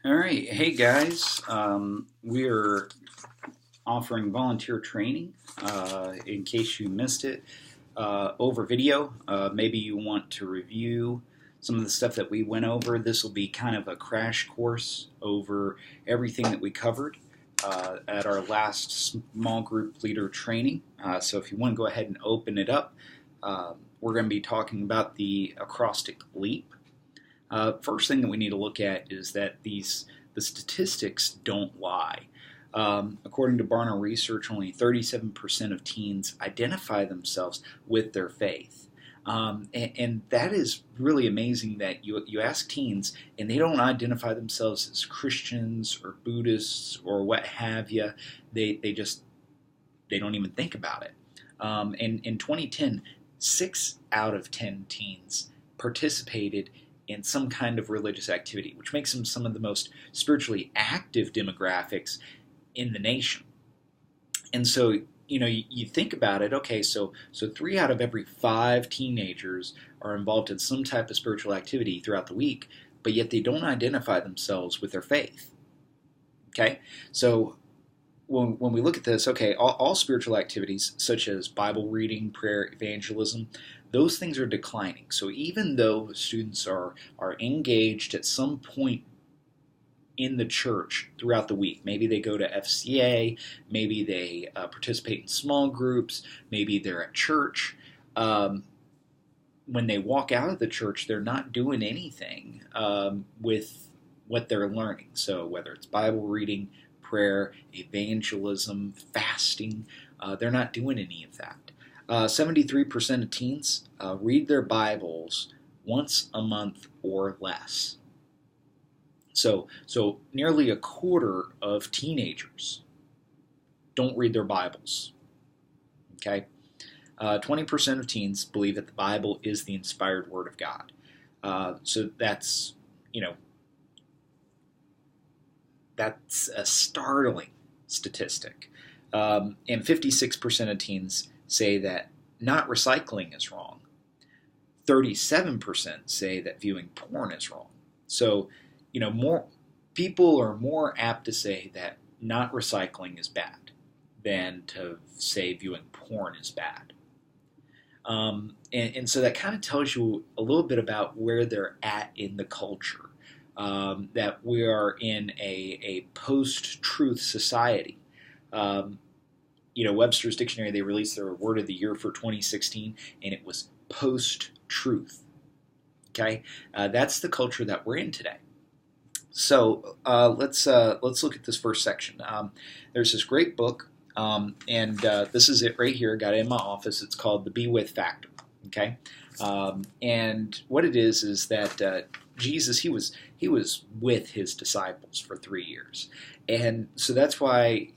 All right. Hey, guys. We are offering volunteer training in case you missed it over video. Maybe you want to review some of the stuff that we went over. This will be kind of a crash course over everything that we covered at our last small group leader training. So if you want to go ahead and open it up, we're going to be talking about the acrostic leap. First thing that we need to look at is that the statistics don't lie. According to Barna research, only 37% of teens identify themselves with their faith. And that is really amazing that you ask teens and they don't identify themselves as Christians or Buddhists or what have you. They don't even think about it. And in 2010, 6 out of 10 teens participated in some kind of religious activity, which makes them some of the most spiritually active demographics in the nation. And so, you think about it, okay, so 3 out of every 5 teenagers are involved in some type of spiritual activity throughout the week, but yet they don't identify themselves with their faith. Okay? So when we look at this, okay, all spiritual activities such as Bible reading, prayer, evangelism, those things are declining. So even though students are engaged at some point in the church throughout the week, maybe they go to FCA, maybe they participate in small groups, maybe they're at church, when they walk out of the church, they're not doing anything with what they're learning. So whether it's Bible reading, prayer, evangelism, fasting, they're not doing any of that. 73% of teens read their Bibles once a month or less. So nearly a quarter of teenagers don't read their Bibles. Okay, 20% of teens believe that the Bible is the inspired Word of God. So that's a startling statistic. And 56% of teens say that not recycling is wrong. 37% say that viewing porn is wrong. So, more people are more apt to say that not recycling is bad than to say viewing porn is bad. And so that kind of tells you a little bit about where they're at in the culture. That we are in a post-truth society. Webster's Dictionary, they released their word of the year for 2016, and it was post-truth. Okay, that's the culture that we're in today. So let's look at this first section. There's this great book, and this is it right here. Got it in my office. It's called The Be With Factor. Okay, and what it is that Jesus, he was with his disciples for 3 years, and so that's why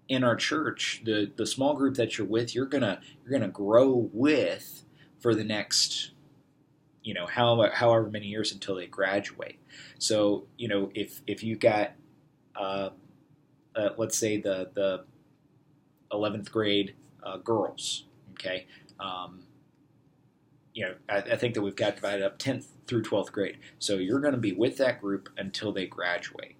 in our church, the small group that you're with, you're gonna grow with for the next however many years until they graduate. So if you got let's say the 11th grade girls, okay, I think that we've got divided up 10th through 12th grade. So you're going to be with that group until they graduate.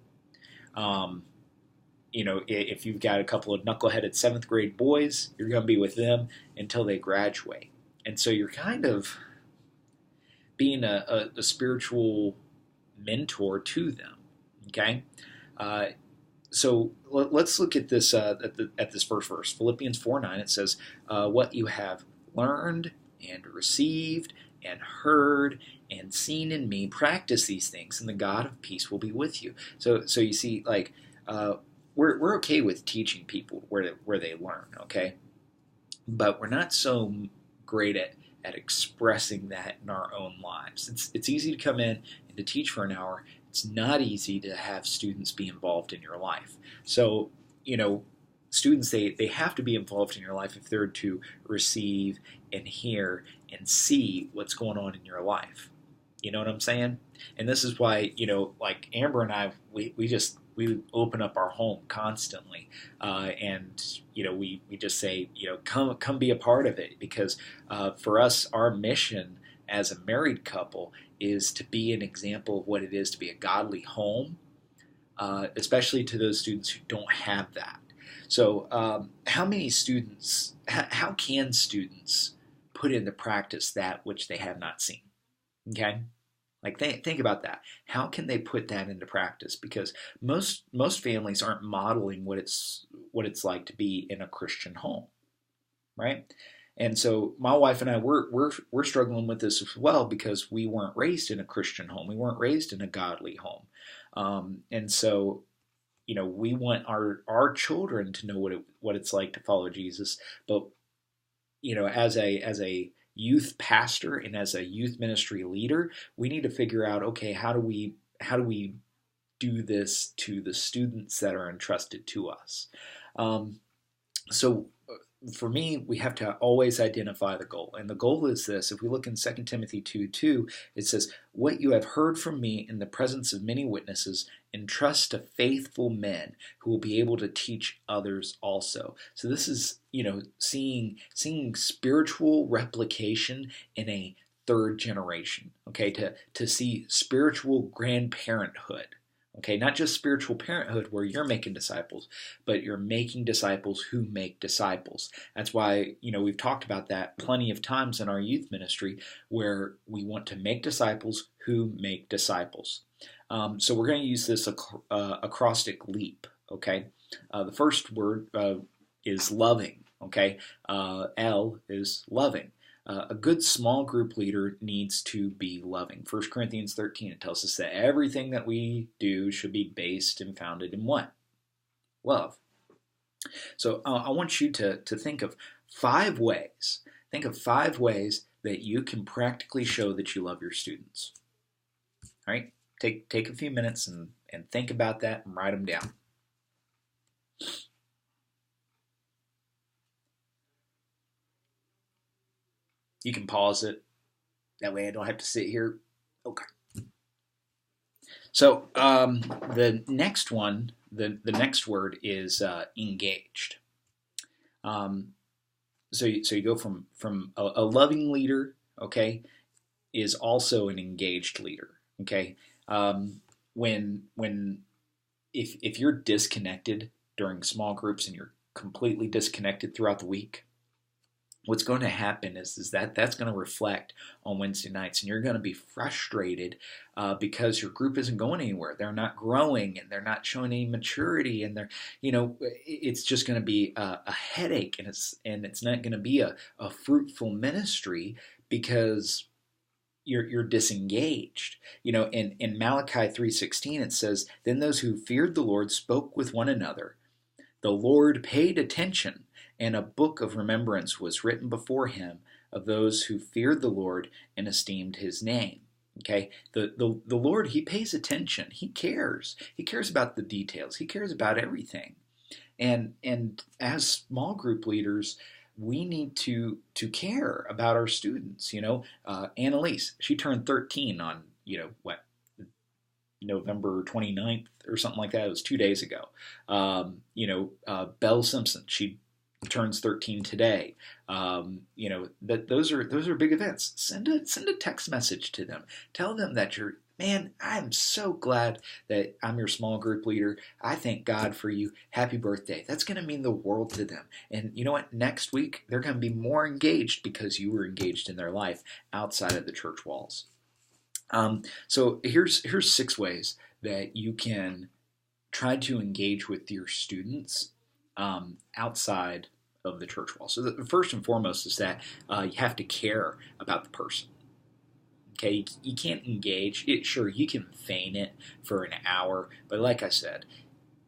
If you've got a couple of knuckleheaded 7th grade boys, you're going to be with them until they graduate. And so you're kind of being a spiritual mentor to them. Okay, so let's look at this at this first verse, Philippians 4:9. It says, "What you have learned and received and heard and seen in me, practice these things, and the God of peace will be with you." So you see, we're okay with teaching people where they learn, okay, but we're not so great at expressing that in our own lives. It's easy to come in and to teach for an hour. It's not easy to have students be involved in your life. So, students, they have to be involved in your life if they're to receive and hear and see what's going on in your life. You know what I'm saying? And this is why, like Amber and I, we open up our home constantly, and we just say, come be a part of it, because for us, our mission as a married couple is to be an example of what it is to be a godly home, especially to those students who don't have that. So, how can students put into practice that which they have not seen? Okay, like think about that. How can they put that into practice? Because most families aren't modeling what it's like to be in a Christian home, right? And so my wife and I we're struggling with this as well because we weren't raised in a Christian home. We weren't raised in a godly home, and so we want our children to know what it's like to follow Jesus. But as a youth pastor and as a youth ministry leader, we need to figure out, okay, how do we do this to the students that are entrusted to us? So for me, we have to always identify the goal. And the goal is this. If we look in 2 Timothy 2:2, it says, "What you have heard from me in the presence of many witnesses, entrust to faithful men who will be able to teach others also." So this is, seeing spiritual replication in a third generation, okay, to see spiritual grandparenthood. Okay, not just spiritual parenthood where you're making disciples, but you're making disciples who make disciples. That's why, we've talked about that plenty of times in our youth ministry where we want to make disciples who make disciples. So we're going to use this acrostic leap, okay? The first word is loving, okay? L is loving. A good small group leader needs to be loving. 1 Corinthians 13, it tells us that everything that we do should be based and founded in what? Love. So I want you to think of 5 ways. Think of 5 ways that you can practically show that you love your students. All right? Take a few minutes and think about that and write them down. You can pause it. That way I don't have to sit here. Okay. So the next one, the next word is engaged. So you go from a loving leader, okay, is also an engaged leader, okay. If you're disconnected during small groups and you're completely disconnected throughout the week, what's going to happen is that's going to reflect on Wednesday nights, and you're going to be frustrated because your group isn't going anywhere. They're not growing, and they're not showing any maturity, and it's just going to be a headache, and it's not going to be a fruitful ministry because you're disengaged. In Malachi 3:16 it says, "Then those who feared the Lord spoke with one another. The Lord paid attention, and a book of remembrance was written before him of those who feared the Lord and esteemed his name." Okay, the Lord, he pays attention. He cares. He cares about the details. He cares about everything. And as small group leaders, we need to care about our students. Annalise, she turned 13 on November 29th or something like that. It was 2 days ago. Belle Simpson, she turns 13 today. That those are big events. Send a text message to them. Tell them that I'm so glad that I'm your small group leader. I thank God for you. Happy birthday. That's going to mean the world to them. And you know what? Next week, they're going to be more engaged because you were engaged in their life outside of the church walls. So here's 6 ways that you can try to engage with your students outside of the church wall. So the first and foremost is that you have to care about the person. Okay, you can't engage. Sure, you can feign it for an hour, but like I said,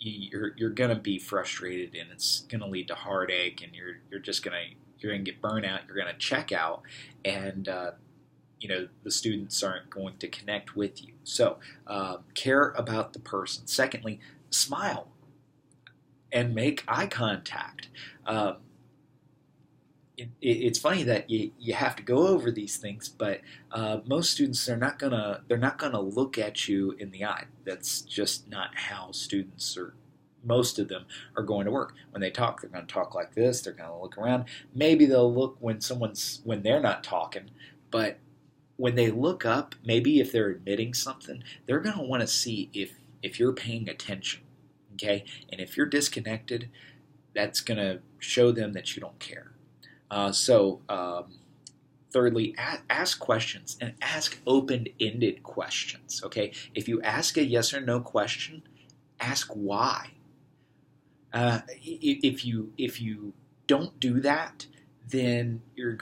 you're gonna be frustrated, and it's gonna lead to heartache, and you're gonna get burnout. You're gonna check out, and the students aren't going to connect with you. So care about the person. Secondly, smile and make eye contact. It's funny that you have to go over these things, but most students, they're not gonna look at you in the eye. That's just not how students, or most of them, are going to work. When they talk, they're going to talk like this. They're going to look around. Maybe they'll look when they're not talking, but when they look up, maybe if they're admitting something, they're going to want to see if if you're paying attention, okay? And if you're disconnected, that's going to show them that you don't care. Thirdly, ask questions, and ask open-ended questions, okay? If you ask a yes or no question, ask why. If you don't do that, then you're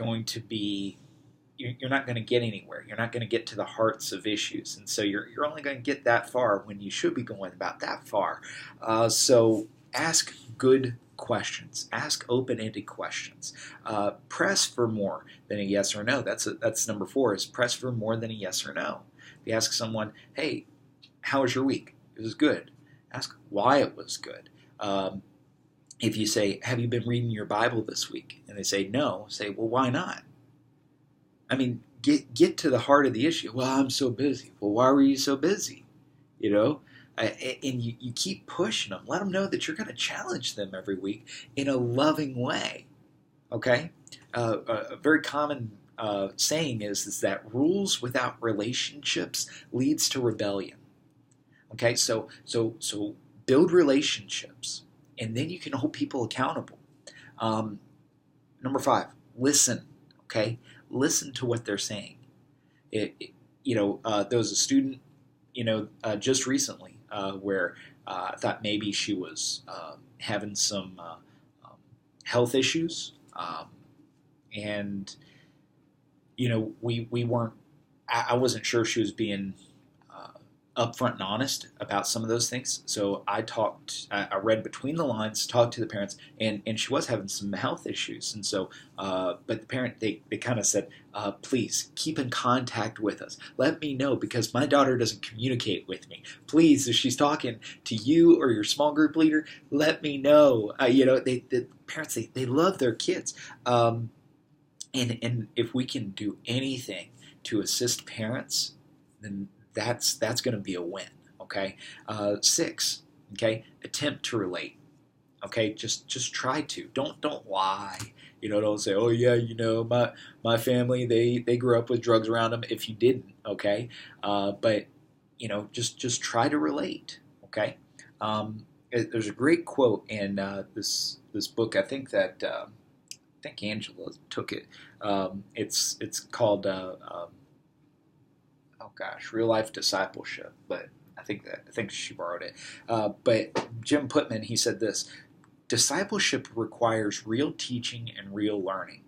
not going to get anywhere. You're not going to get to the hearts of issues, and so you're only going to get that far when you should be going about that far. So ask good questions. Ask open-ended questions. Press for more than a yes or no. That's number 4. Is press for more than a yes or no. If you ask someone, "Hey, how was your week?" It was good. Ask why it was good. If you say, "Have you been reading your Bible this week?" and they say no, say, "Well, why not?" I mean, get to the heart of the issue. "Well, I'm so busy." Well, why were you so busy? You know, and you keep pushing them. Let them know that you're going to challenge them every week in a loving way. Okay, a very common saying is that rules without relationships leads to rebellion. Okay, so build relationships, and then you can hold people accountable. Number 5, listen. Okay, listen to what they're saying. There was a student, just recently where I thought maybe she was having some health issues, and we weren't. I wasn't sure she was being upfront and honest about some of those things. So I read between the lines, talked to the parents, and she was having some health issues. And so, but the parent, they kind of said, please keep in contact with us. Let me know, because my daughter doesn't communicate with me. Please, if she's talking to you or your small group leader, let me know. The parents, they love their kids. And if we can do anything to assist parents, then that's going to be a win. Okay. 6. Okay. Attempt to relate. Okay. Just try to. Don't lie. Don't say, "Oh yeah, my family, they grew up with drugs around them." If you didn't, okay. But just try to relate. Okay. There's a great quote in this book. I think Angela took it. It's called Real Life Discipleship, but I think she borrowed it. But Jim Putman, he said this: discipleship requires real teaching and real learning.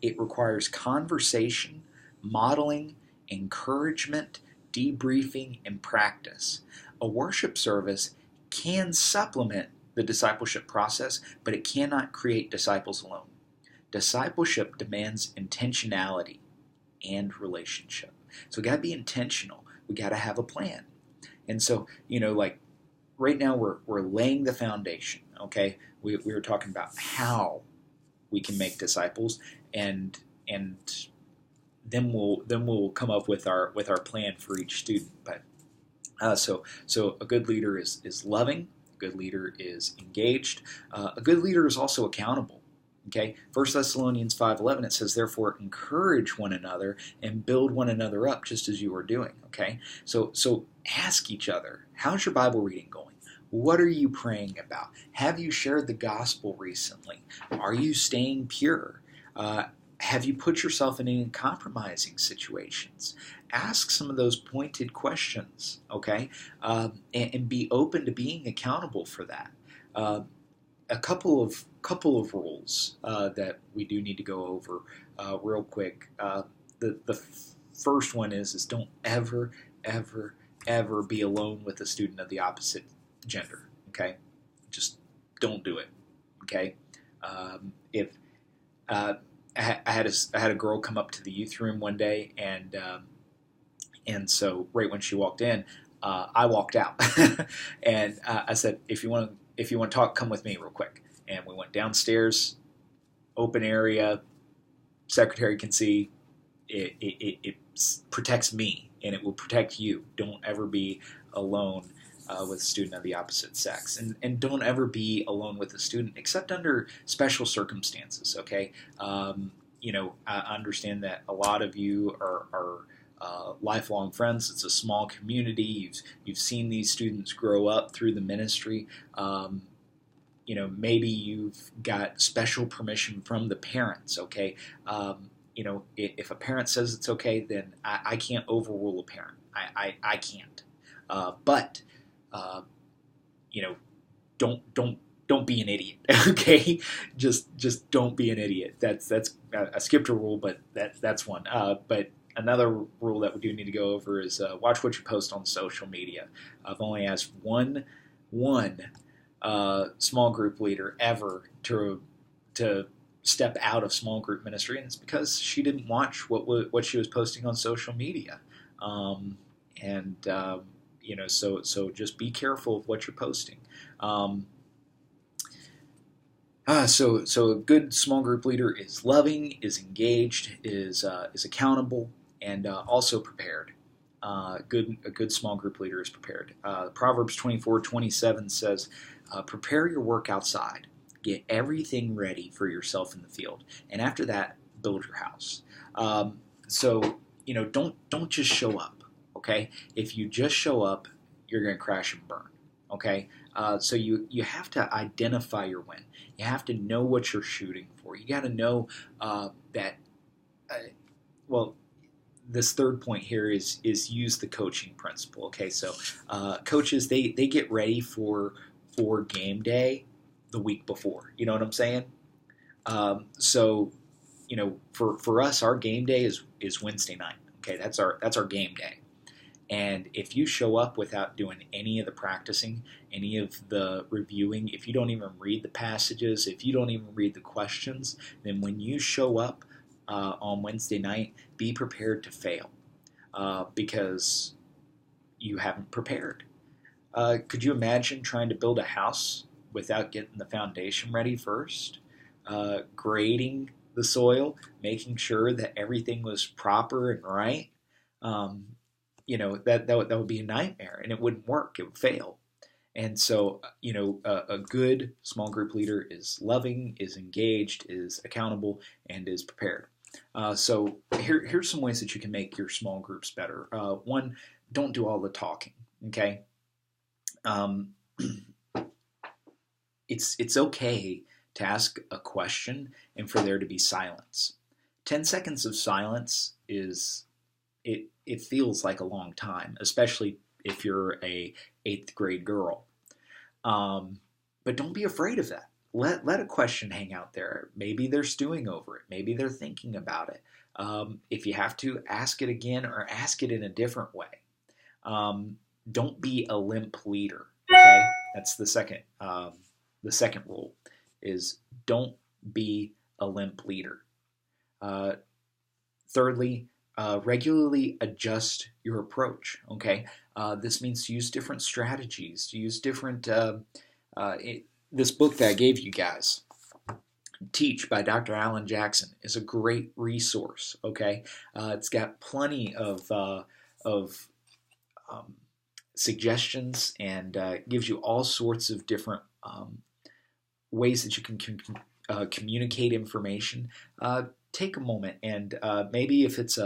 It requires conversation, modeling, encouragement, debriefing, and practice. A worship service can supplement the discipleship process, but it cannot create disciples alone. Discipleship demands intentionality and relationship. So we got to be intentional. We got to have a plan. And so, like right now we're laying the foundation, okay? We were talking about how we can make disciples, and then we'll come up with our plan for each student. But so a good leader is loving, a good leader is engaged, a good leader is also accountable. Okay, 1 Thessalonians 5:11, it says, "Therefore encourage one another and build one another up, just as you are doing." Okay, so ask each other, how's your Bible reading going? What are you praying about? Have you shared the gospel recently? Are you staying pure? Have you put yourself in any compromising situations? Ask some of those pointed questions, okay, and be open to being accountable for that. A couple of rules that we do need to go over real quick. The first one is don't ever be alone with a student of the opposite gender. Okay, just don't do it. Okay, if I had a girl come up to the youth room one day, and so right when she walked in, I walked out, and I said, if you want to talk, come with me real quick. And we went downstairs, open area, secretary can see. It protects me, and it will protect you. Don't ever be alone with a student of the opposite sex. And don't ever be alone with a student except under special circumstances, okay? I understand that a lot of you are lifelong friends. It's a small community. You've seen these students grow up through the ministry. Maybe you've got special permission from the parents. Okay, if a parent says it's okay, then I can't overrule a parent. I can't. But don't be an idiot. Okay, just don't be an idiot. That's I skipped a rule, but that's one. But another rule that we do need to go over is watch what you post on social media. I've only asked one small group leader ever to step out of small group ministry, and it's because she didn't watch what she was posting on social media. So just be careful of what you're posting. So a good small group leader is loving, is engaged, is accountable, and also prepared. A good small group leader is prepared. Proverbs 24:27 says, "Prepare your work outside. Get everything ready for yourself in the field, and after that, build your house." Don't just show up. Okay, if you just show up, you're going to crash and burn. Okay, so you have to identify your win. You have to know what you're shooting for. You got to know that. This third point here is use the coaching principle. Okay, so coaches they get ready for game day the week before. You know what I'm saying? For us, our game day is Wednesday night. Okay, that's our game day. And if you show up without doing any of the practicing, any of the reviewing, if you don't even read the passages, if you don't even read the questions, then when you show up on Wednesday night, be prepared to fail because you haven't prepared. Could you imagine trying to build a house without getting the foundation ready first? Grading the soil, making sure that everything was proper and right? That would be a nightmare, and it wouldn't work. It would fail. And so, a good small group leader is loving, is engaged, is accountable, and is prepared. So here's some ways that you can make your small groups better. One, don't do all the talking. Okay, it's okay to ask a question and for there to be silence. 10 seconds of silence it feels like a long time, especially if you're a 8th grade girl. But don't be afraid of that. Let a question hang out there. Maybe they're stewing over it. Maybe they're thinking about it. If you have to, ask it again or ask it in a different way. Don't be a limp leader. Okay, that's the second. The second rule is don't be a limp leader. Thirdly, regularly adjust your approach. Okay, this means to use different strategies, to use different. This book that I gave you guys, Teach by Dr. Alan Jackson, is a great resource. Okay, it's got plenty of suggestions and gives you all sorts of different ways that you can communicate information. Take a moment and maybe if it's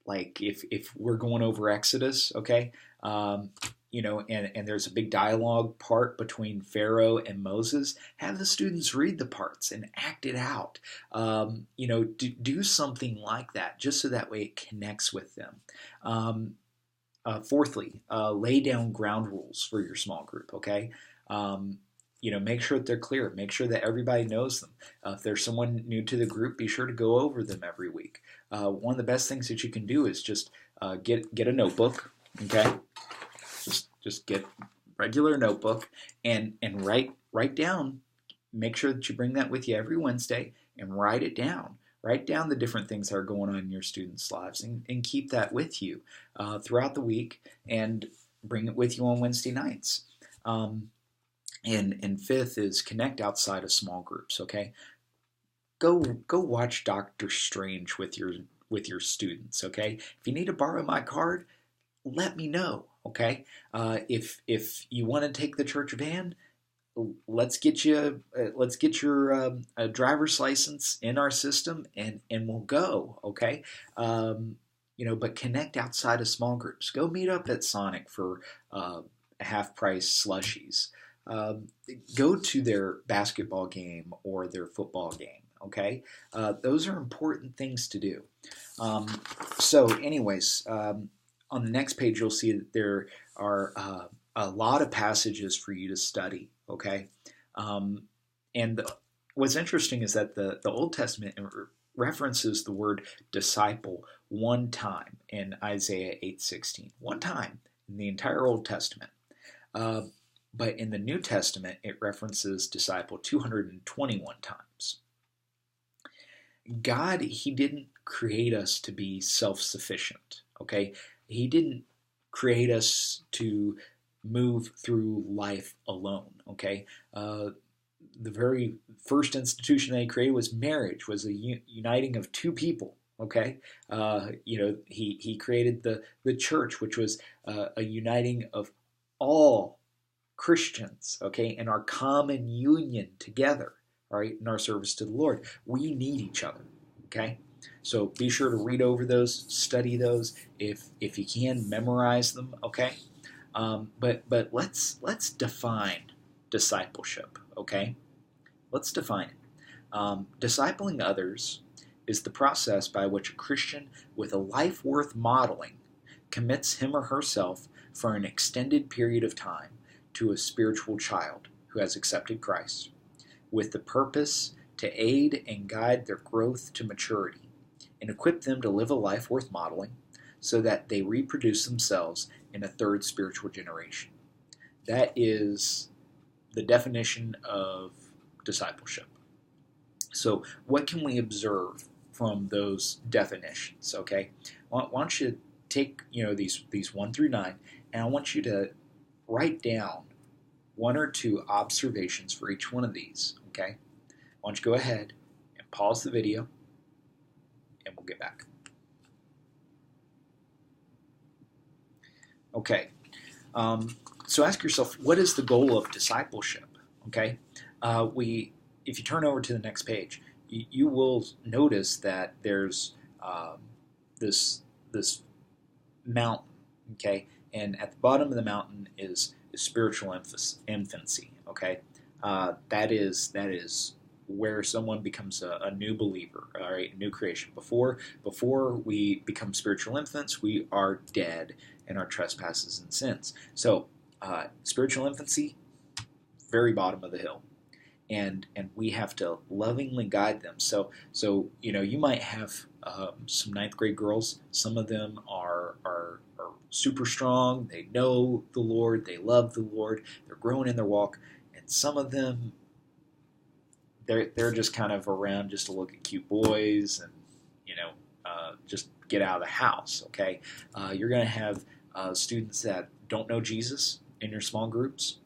like if we're going over Exodus, okay, and there's a big dialogue part between Pharaoh and Moses, have the students read the parts and act it out. Do something like that just so that way it connects with them. Fourthly, lay down ground rules for your small group, okay? Make sure that they're clear. Make sure that everybody knows them. If there's someone new to the group, be sure to go over them every week. One of the best things that you can do is just get a notebook, okay? Just get regular notebook and write down. Make sure that you bring that with you every Wednesday and write it down. Write down the different things that are going on in your students' lives and keep that with you throughout the week and bring it with you on Wednesday nights. And fifth is connect outside of small groups. Okay, go watch Doctor Strange with your students. Okay, if you need to borrow my card, let me know. Okay, if you want to take the church van, let's get you let's get your driver's license in our system, and we'll go. Okay. But connect outside of small groups. Go meet up at Sonic for half price slushies. um, Go to their basketball game or their football game. Okay. Those are important things to do. um, on the next page, you'll see that there are a lot of passages for you to study. Okay, um, and what's interesting is that the Old Testament references the word disciple one time in Isaiah 8:16. One time in the entire Old Testament. Uh, but in the New Testament, it references disciple 221 times. God, He didn't create us to be self sufficient. Okay, He didn't create us to move through life alone. Okay, the very first institution that He created was marriage, was a uniting of two people. Okay, He created the church, which was a uniting of all Christians. Okay, in our common union together. All right, in our service to the Lord. We need each other. Okay, so be sure to read over those, study those. If you can, memorize them. Okay, but let's define discipleship. Okay, let's define it. Discipling others is the process by which a Christian with a life worth modeling commits him or herself for an extended period of time to a spiritual child who has accepted Christ, with the purpose to aid and guide their growth to maturity and equip them to live a life worth modeling so that they reproduce themselves in a third spiritual generation. That is the definition of discipleship. So, what can we observe from those definitions? Okay, why don't you take these 1 through 9, and I want you to write down one or two observations for each one of these. Okay, why don't you go ahead and pause the video, and we'll get back. Okay, so ask yourself, what is the goal of discipleship? Okay, if you turn over to the next page, you will notice that there's this mountain. Okay, and at the bottom of the mountain is spiritual infancy. Okay, that is where someone becomes a new believer, all right, a new creation. Before we become spiritual infants, we are dead in our trespasses and sins. So, spiritual infancy, very bottom of the hill, and we have to lovingly guide them. So you might have some ninth grade girls. Some of them are super strong. They know the Lord. They love the Lord. They're growing in their walk, and some of them, they're just kind of around just to look at cute boys and just get out of the house. Okay, you're going to have students that don't know Jesus in your small groups,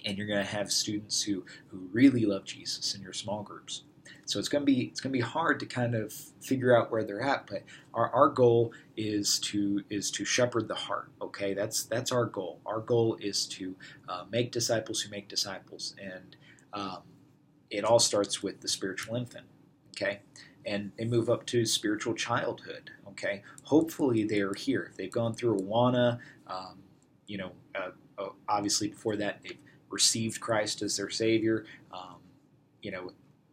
and you're going to have students who really love Jesus in your small groups. So it's going to be hard to kind of figure out where they're at, but our goal is to shepherd the heart. Okay, that's our goal. Our goal is to make disciples who make disciples, and it all starts with the spiritual infant. Okay, and they move up to spiritual childhood. Okay, hopefully they are here. If they've gone through Awana, obviously before that they've received Christ as their Savior.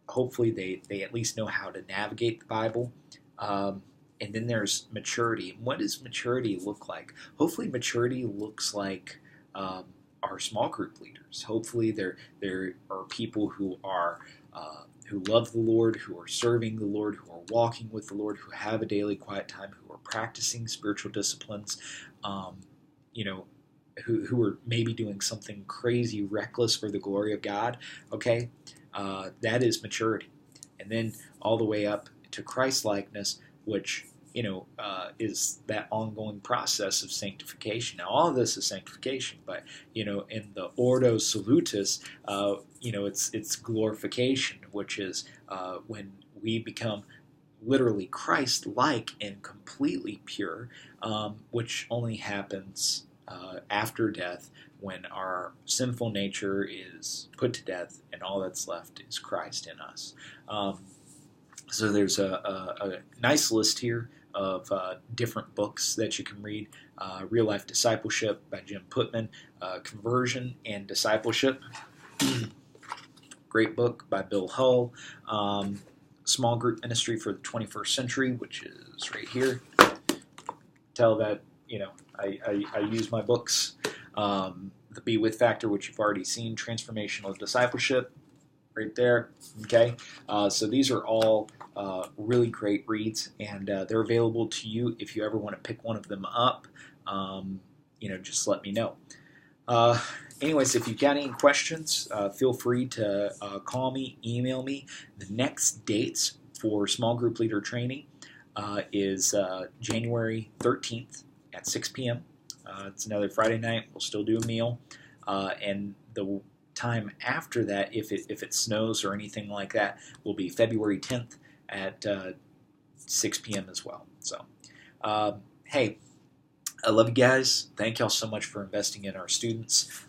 Hopefully they at least know how to navigate the Bible. And then there's maturity. And what does maturity look like? Hopefully maturity looks like our small group leaders. Hopefully there are people who are who love the Lord, who are serving the Lord, who are walking with the Lord, who have a daily quiet time, who are practicing spiritual disciplines, who are maybe doing something crazy, reckless for the glory of God. Okay, that is maturity, and then all the way up to Christ-likeness, which is that ongoing process of sanctification. Now, all of this is sanctification, but in the Ordo Salutis, it's glorification, which is when we become literally Christ-like and completely pure, which only happens after death, when our sinful nature is put to death and all that's left is Christ in us. So there's a nice list here of different books that you can read. Real Life Discipleship by Jim Putman, Conversion and Discipleship, great book by Bill Hull. Small Group Ministry for the 21st Century, which is right here. Tell that, I use my books. The Be With Factor, which you've already seen. Transformational Discipleship, right there. Okay, so these are all really great reads, and they're available to you if you ever want to pick one of them up. Just let me know. Anyways, if you've got any questions, feel free to call me, email me. The next dates for small group leader training is January 13th at 6 p.m. It's another Friday night. We'll still do a meal. And the time after that, if it snows or anything like that, will be February 10th at 6 p.m. as well. So, hey, I love you guys. Thank y'all so much for investing in our students.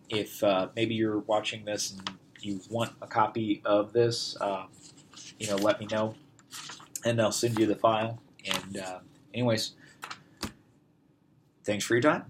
If maybe you're watching this and you want a copy of this, let me know, and I'll send you the file. And anyways, thanks for your time.